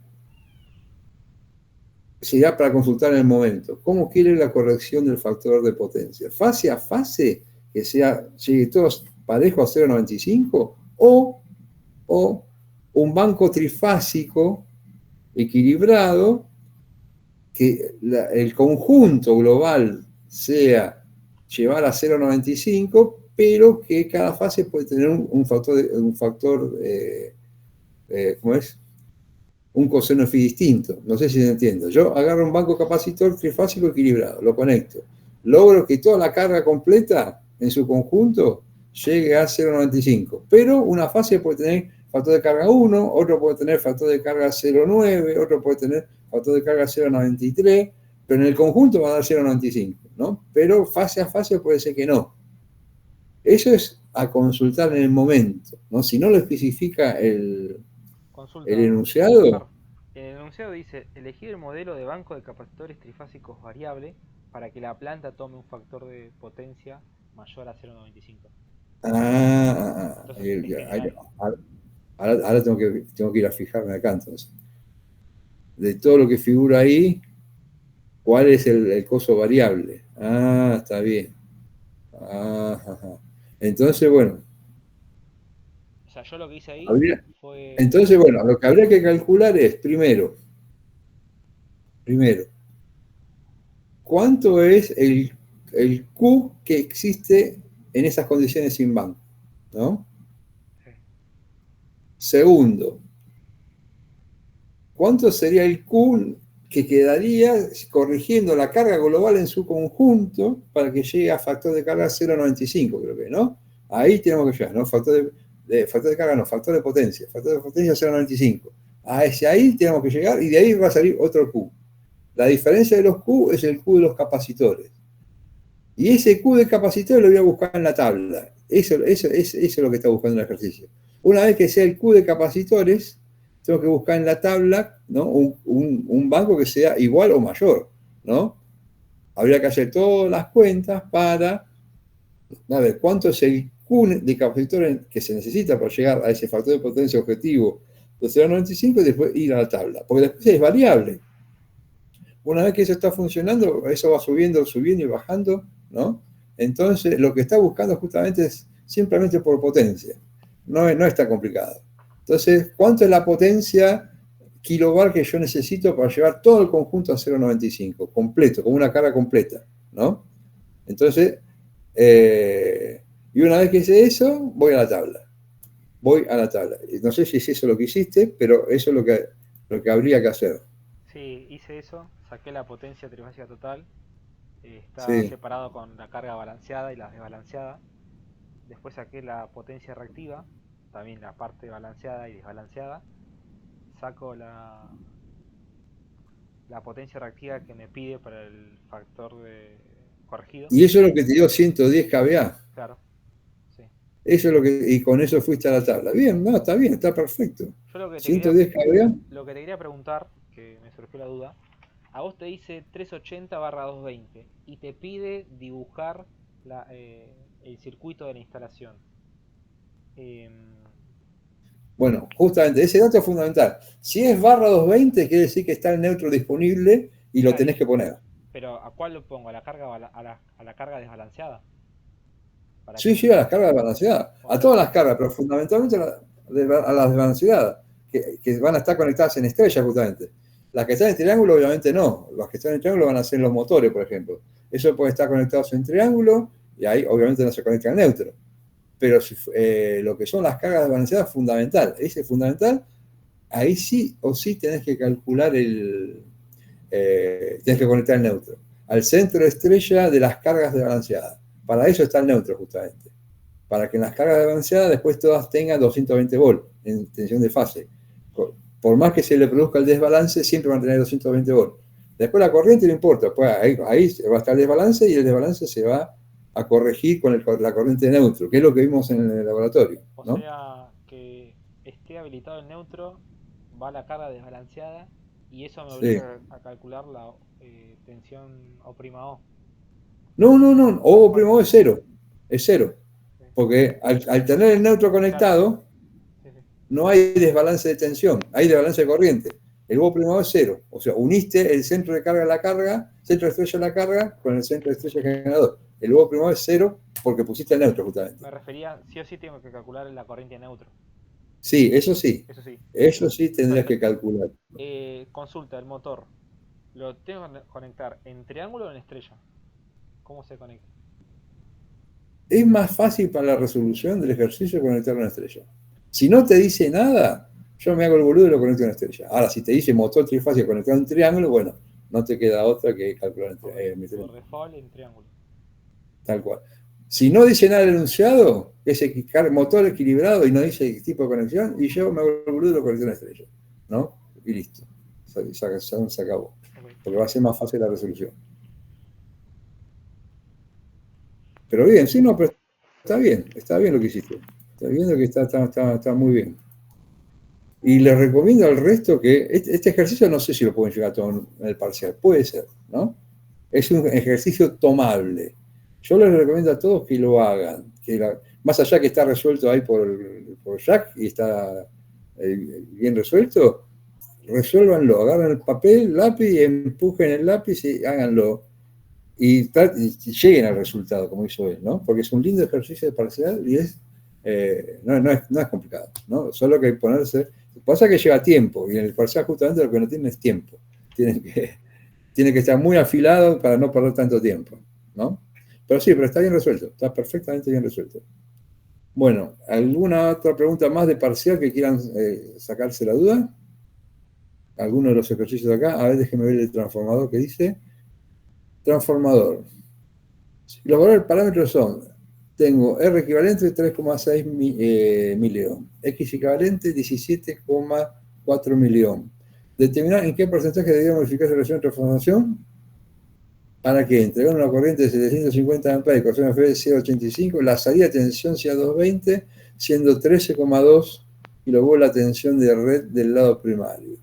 sería para consultar en el momento. ¿Cómo quiere la corrección del factor de potencia? ¿Fase a fase, que llegue todos parejo a 0,95? ¿O un banco trifásico equilibrado, que el conjunto global sea llevar a 0,95, pero que cada fase puede tener un factor ¿cómo es? Un coseno phi distinto. No sé si se entiende. Yo agarro un banco capacitor trifásico equilibrado, lo conecto. Logro que toda la carga completa en su conjunto llegue a 0,95. Pero una fase puede tener factor de carga 1, otro puede tener factor de carga 0,9, otro puede tener factor de carga 0,93, pero en el conjunto va a dar 0,95, ¿no? Pero fase a fase puede ser que no. Eso es a consultar en el momento, ¿no? Si no lo especifica el enunciado. El enunciado dice, elegir el modelo de banco de capacitores trifásicos variable para que la planta tome un factor de potencia mayor a 0,95. Ahora tengo que ir a fijarme acá entonces. De todo lo que figura ahí, ¿cuál es el coso variable? Está bien. Entonces, bueno. O sea, yo lo que hice ahí fue... Entonces, bueno, lo que habría que calcular es, primero, ¿cuánto es el Q que existe en esas condiciones sin banco? ¿No? Sí. Segundo, ¿cuánto sería el Q que quedaría corrigiendo la carga global en su conjunto para que llegue a factor de carga 0,95, creo que, ¿no? Ahí tenemos que llegar, ¿no? Factor de carga no, factor de potencia. Factor de potencia 0,95. Hacia ahí tenemos que llegar y de ahí va a salir otro Q. La diferencia de los Q es el Q de los capacitores. Y ese Q de capacitor lo voy a buscar en la tabla. Eso es lo que está buscando el ejercicio. Una vez que sea el Q de capacitores, tengo que buscar en la tabla, ¿no? un banco que sea igual o mayor, ¿no? Habría que hacer todas las cuentas para ver cuánto es el Q de capacitor que se necesita para llegar a ese factor de potencia objetivo de 0,95 y después ir a la tabla. Porque después es variable. Una vez que eso está funcionando, eso va subiendo y bajando, ¿no? Entonces, lo que está buscando justamente es simplemente por potencia. No está complicado. Entonces, ¿cuánto es la potencia kilobar que yo necesito para llevar todo el conjunto a 0,95? Completo, con una carga completa, ¿no? Entonces, y una vez que hice eso, voy a la tabla. No sé si es eso lo que hiciste, pero eso es lo que habría que hacer. Sí, hice eso, saqué la potencia trifásica total, está Sí. separado con la carga balanceada y la desbalanceada. Después saqué la potencia reactiva, también la parte balanceada y desbalanceada. Saco la potencia reactiva que me pide para el factor de corregido. Y eso es lo que te dio 110 kVA. Claro, sí. Eso es lo que, y con eso fuiste a la tabla. Bien, no, está bien, está perfecto. Yo lo que 110 kVA. lo que te quería preguntar, que me surgió la duda, a vos te dice 380/220 y te pide dibujar el circuito de la instalación. Bueno, justamente, ese dato es fundamental. Si es /220, quiere decir que está el neutro disponible y lo tenés que poner. Pero ¿a cuál lo pongo? ¿A la carga, a la carga desbalanceada? Sí, a las cargas desbalanceadas. A todas las cargas, pero fundamentalmente a las desbalanceadas, que van a estar conectadas en estrella justamente. Las que están en triángulo, obviamente no. Las que están en triángulo van a ser los motores, por ejemplo. Eso puede estar conectados en triángulo y ahí obviamente no se conecta al neutro. Pero lo que son las cargas desbalanceadas es fundamental. Ese es fundamental. Ahí sí o sí tenés que calcular tenés que conectar el neutro al centro de estrella de las cargas desbalanceadas. Para eso está el neutro justamente. Para que en las cargas desbalanceadas después todas tengan 220 volt en tensión de fase. Por más que se le produzca el desbalance, siempre van a tener 220 volt. Después la corriente no importa, pues ahí va a estar el desbalance y el desbalance se va a corregir con la corriente de neutro, que es lo que vimos en el laboratorio, ¿no? O sea, que esté habilitado el neutro, va a la carga desbalanceada y eso me obliga a calcular la tensión O'O. No, O' es cero. Es cero. Porque al tener el neutro conectado, no hay desbalance de tensión, hay desbalance de corriente. El O' es cero. O sea, uniste el centro de carga a la carga, centro de estrella a la carga, con el centro de estrella generador. El O' es cero porque pusiste el neutro justamente. Me refería, sí o sí tengo que calcular la corriente neutro. Sí, eso sí. Eso sí tendrías que calcular. Consulta, el motor. ¿Lo tengo que conectar en triángulo o en estrella? ¿Cómo se conecta? Es más fácil para la resolución del ejercicio conectarlo en estrella. Si no te dice nada, yo me hago el boludo y lo conecto en estrella. Ahora, si te dice motor trifásico conectado en triángulo, bueno, no te queda otra que calcular por default en triángulo. Tal cual. Si no dice nada el enunciado, es motor equilibrado y no dice tipo de conexión, y yo me hago el boludo y lo conecto en estrella, ¿no? Y listo. Se acabó. Porque va a ser más fácil la resolución. Pero bien, sí, no, pero está bien lo que hiciste. Está viendo que está muy bien. Y les recomiendo al resto que este ejercicio no sé si lo pueden llegar a todo en el parcial, puede ser, ¿no? Es un ejercicio tomable. Yo les recomiendo a todos que lo hagan, más allá que está resuelto ahí por Jack y está bien resuelto, resuélvanlo, agarren el papel, lápiz, y empujen el lápiz y háganlo. Y lleguen al resultado, como hizo él, ¿no? Porque es un lindo ejercicio de parcial y no es complicado, ¿no? Solo que hay que ponerse. Pasa que lleva tiempo y en el parcial justamente lo que no tiene es tiempo. Tiene que estar muy afilado para no perder tanto tiempo, ¿no? Pero sí, pero está bien resuelto, está perfectamente bien resuelto. Bueno, ¿alguna otra pregunta más de parcial que quieran sacarse la duda? ¿Alguno de los ejercicios de acá? A ver, déjenme ver el transformador que dice. Transformador. Los valores del parámetro son, tengo R equivalente 3,6 miliohm, X equivalente 17,4 miliohm. Determinar en qué porcentaje debería modificarse la relación de transformación. para que entregar una corriente de 750 amperes y coseno F de 0,85, la salida de tensión sea 220, siendo 13,2 kV la tensión de red del lado primario.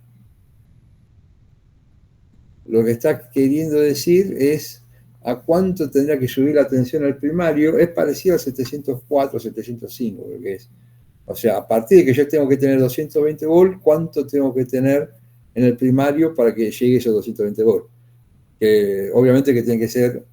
Lo que está queriendo decir es a cuánto tendrá que subir la tensión al primario. Es parecido al 704, 705, creo que es. O sea, a partir de que yo tengo que tener 220 volts, ¿cuánto tengo que tener en el primario para que llegue esos 220 volts? Que obviamente que tiene que ser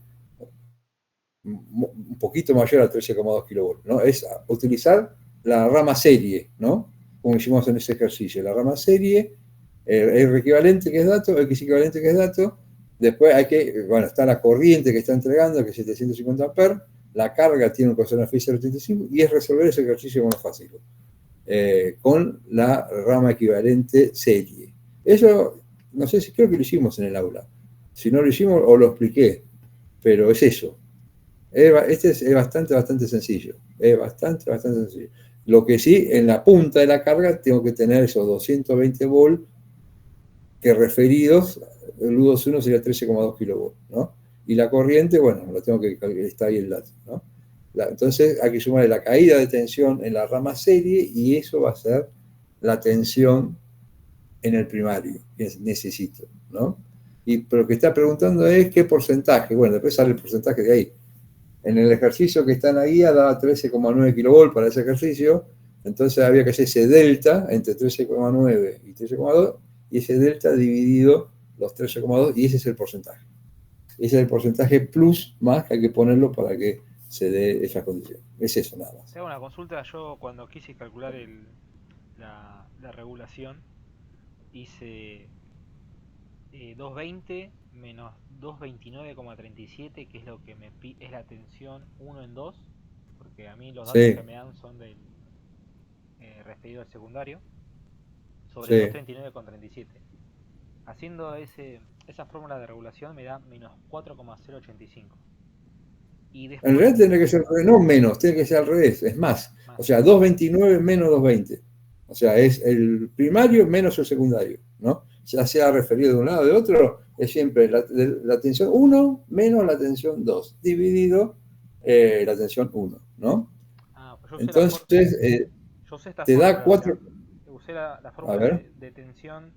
un poquito mayor a 13,2 kV, ¿no? Es utilizar la rama serie, ¿no? Como hicimos en ese ejercicio. La rama serie, R equivalente que es dato, X equivalente que es dato. Después hay que, bueno, está la corriente que está entregando, que es 750 amperes. La carga tiene un coseno phi 0,85 y es resolver ese ejercicio monofásico con la rama equivalente serie. Eso, no sé si creo que lo hicimos en el aula. Si no lo hicimos, o lo expliqué, pero es eso. Este es bastante sencillo. Es bastante sencillo. Lo que sí, en la punta de la carga tengo que tener esos 220 volts que referidos, el U21 sería 13,2 kV, ¿no? Y la corriente, bueno, lo tengo que calcular, está ahí el dato, ¿no? Entonces hay que sumarle la caída de tensión en la rama serie y eso va a ser la tensión en el primario que necesito, ¿no? Pero lo que está preguntando es qué porcentaje. Bueno, después sale el porcentaje de ahí. En el ejercicio que está en la guía daba 13,9 kV para ese ejercicio, entonces había que hacer ese delta entre 13,9 y 13,2 y ese delta dividido los 13,2 y ese es el porcentaje. Ese es el porcentaje plus más que hay que ponerlo para que se dé esa condición. Es eso nada más. Te hago una consulta. Yo cuando quise calcular la regulación hice 220 menos 229,37, que es lo que es la tensión 1 en 2, porque a mí los datos que me dan son del referido al secundario, sobre 239,37. Haciendo esa fórmula de regulación me da menos 4,085. Y después, en realidad tendría que ser no menos, tiene que ser al revés, es más. O sea, 229 menos 220. O sea, es el primario menos el secundario, ¿no? Ya sea referido de un lado o de otro, es siempre la tensión 1 menos la tensión 2, dividido la tensión 1, ¿no? Pues entonces, yo usé esta te fórmula, da 4... usé la fórmula de tensión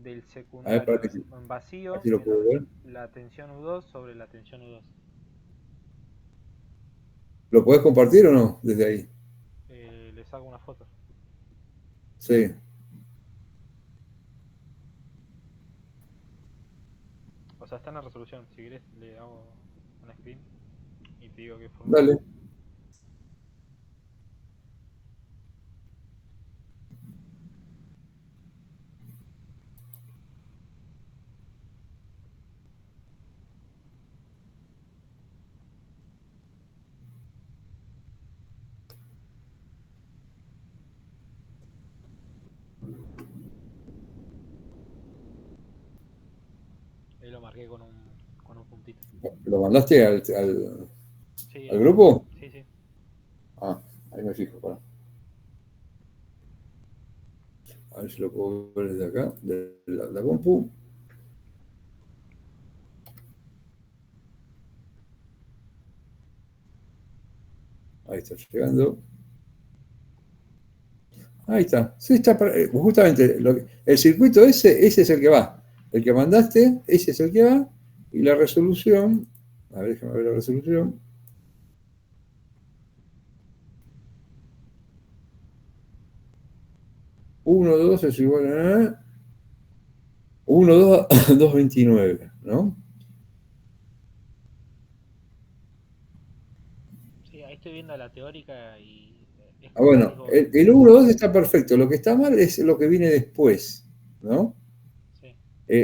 del secundario en vacío, aquí lo puedo ver. La tensión U2 sobre la tensión U2. ¿Lo podés compartir o no? Desde ahí. Les hago una foto. Sí. O sea, está en la resolución. Si querés, le hago un screen y te digo qué fórmula. Dale. Ahí lo marqué con un puntito. ¿Lo mandaste al grupo? Sí, sí. Ah, ahí me fijo, para. A ver si lo puedo ver desde acá, de la compu. Ahí está llegando. Ahí está. Sí, está justamente el circuito ese es el que va. El que mandaste, ese es el que va. Y la resolución, a ver, déjame ver la resolución. Uno, 2 es igual a 1, 2, 229, ¿no? Sí, ahí estoy viendo la teórica y... bueno, el 1, 2 está perfecto. Lo que está mal es lo que viene después, ¿no? Sí.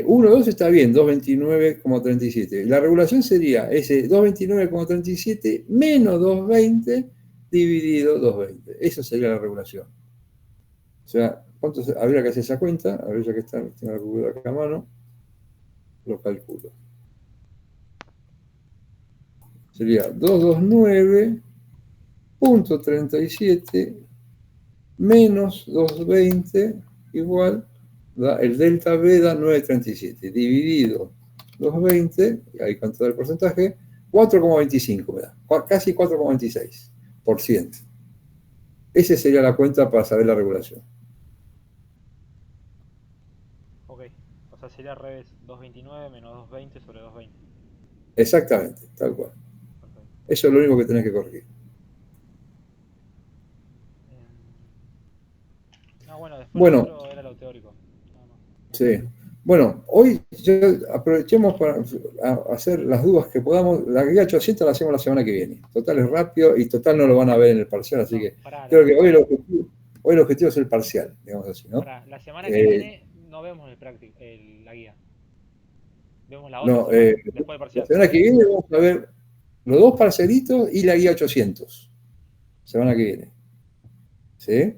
1, 2 está bien, 229,37. La regulación sería ese 229,37 menos 220 dividido 220. Eso sería la regulación. O sea, ¿cuánto habría que hacer esa cuenta? A ver, ya que tengo la calculadora acá a mano, lo calculo. Sería 229.37 menos 220 igual, el delta B da 9,37, dividido 220, y ahí con todo el porcentaje, 4,25 me da, casi 4,26%. Esa sería la cuenta para saber la regulación. Ok, o sea, sería al revés, 229 menos 220 sobre 220. Exactamente, tal cual. Perfecto. Eso es lo único que tenés que corregir. No, bueno, después Bueno, lo otro era lo teórico. Nada más. sí. Bueno, hoy ya aprovechemos para hacer las dudas que podamos. La guía 800 la hacemos la semana que viene. Total es rápido y total no lo van a ver en el parcial, así No, que pará, creo que hoy el objetivo es el parcial, digamos así, ¿no? pará, la semana que viene no vemos la guía. Vemos la otra No, semana, después del la parcial. semana que viene vamos a ver los dos parcialitos y la guía 800. Semana que viene. ¿Sí? Y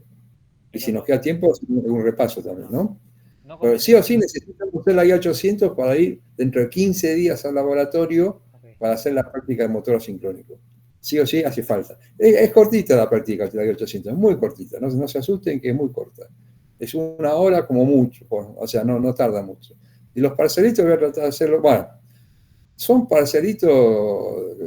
Pero si nos queda tiempo, un repaso también, ¿no? no Pero sí conviene. o sí necesitamos hacer la guía 800 para ir dentro de 15 días al laboratorio Ok. para hacer la práctica de motor asincrónico. Sí o sí hace falta. Es cortita la práctica de la guía 800, es muy cortita, no se asusten que es muy corta. Es 1 hora como mucho, o sea, no tarda mucho. Y los parcelitos voy a tratar de hacerlo, bueno, son parcelitos,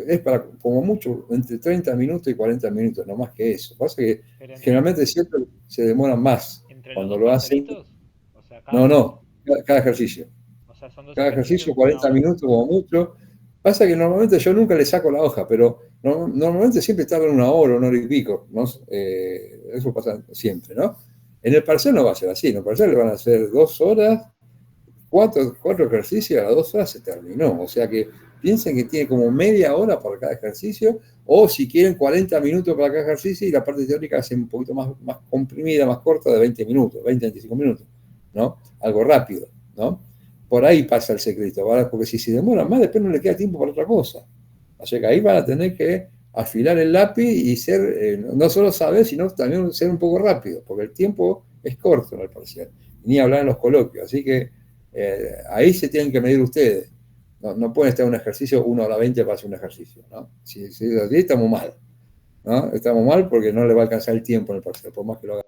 es para como mucho entre 30 minutos y 40 minutos, no más que eso. Pasa que Pero generalmente siempre se demoran más entre los cuando dos lo hacen. parcelitos, o sea, cada No, ejercicio. cada ejercicio. O sea, son dos Cada ejercicios, ejercicio 1 40 hora. minutos como mucho. Pasa que normalmente yo nunca le saco la hoja, pero normalmente siempre tardan 1 hora y pico, ¿no? Eso pasa siempre, ¿no? En el parcial no va a ser así, en el parcial le van a hacer 2 horas, cuatro ejercicios, a las 2 horas se terminó. O sea que piensen que tiene como media hora para cada ejercicio, o si quieren 40 minutos para cada ejercicio y la parte teórica hace un poquito más comprimida, más corta, de 20 minutos, 20-25 minutos, ¿no? Algo rápido, ¿no? Por ahí pasa el secreto, ¿vale? Porque si se demoran más, después no le queda tiempo para otra cosa. O sea que ahí van a tener que afilar el lápiz y ser, no solo saber, sino también ser un poco rápido, porque el tiempo es corto en el parcial, ni hablar en los coloquios. Así que ahí se tienen que medir ustedes. No pueden estar en un ejercicio 1 hora 20 para hacer un ejercicio, ¿no? Si es así, estamos mal, ¿no? Estamos mal porque no le va a alcanzar el tiempo en el parcial, por más que lo hagan.